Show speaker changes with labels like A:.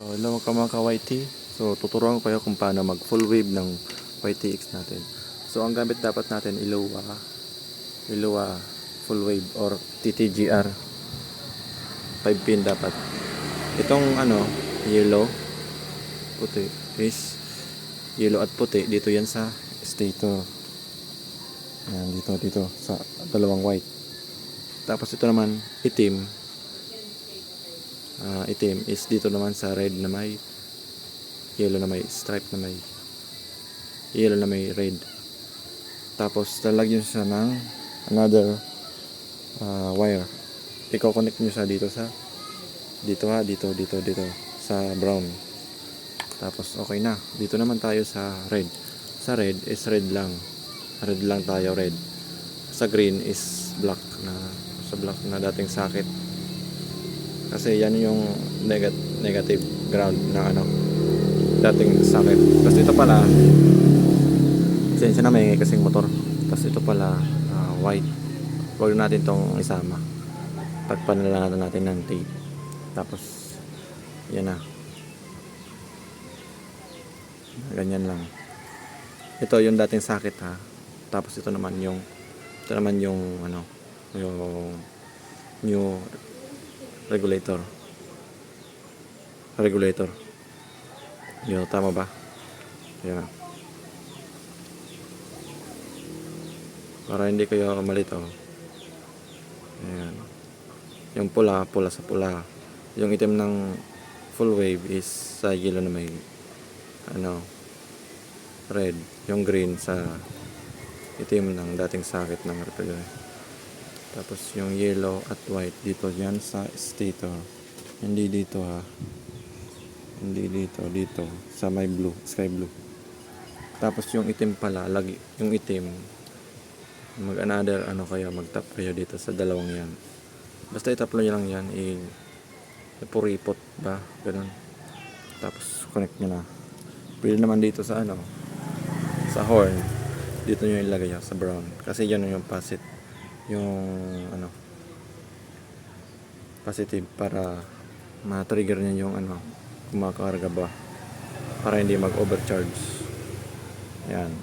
A: Hello mga ka-YT. So tuturuan ko kayo kung paano mag full wave ng YTX natin. So ang gamit dapat natin Iloa full wave or TTGR 5 pin dapat. Itong yellow puti is yellow at puti dito yan sa stator. Yan dito sa dalawang white. Tapos ito naman itim is dito naman sa red na may yellow na may stripe na may yellow na may red. Tapos lalagyan siya ng another wire. I-connect nyo siya dito sa dito sa brown. Tapos okay na. Dito naman tayo sa red. Sa red is red lang tayo, red. Sa green is black na dating socket. Kasi yan yung negative ground na dating socket. Tapos ito pala na may kasing motor. Tapos ito pala white. Huwag natin tong isama. Takpan na lang natin ng tape. Tapos yan na. Ganyan lang. Ito yung dating socket ha. Tapos ito naman yung yung new regulator. Yun, tama ba? Yan na. Para hindi kayo malito. Ayan. Yung pula sa pula. Yung itim ng full wave is sa yellow na may red. Yung green sa itim ng dating socket ng regulator. Tapos yung yellow at white dito yan sa stator. Hindi dito ha. Hindi dito sa may blue, sky blue. Tapos yung itim pala, yung itim mag-another kayo, mag-tap kayo dito sa dalawang yan. Basta itap lang yan, ipuripot ba, ganun. Tapos connect nyo na. Pwede naman dito sa sa horn. Dito nyo ilagay sa brown. Kasi yan yung positive para ma-trigger niya yung kumakarga ba para hindi mag-overcharge. Yan.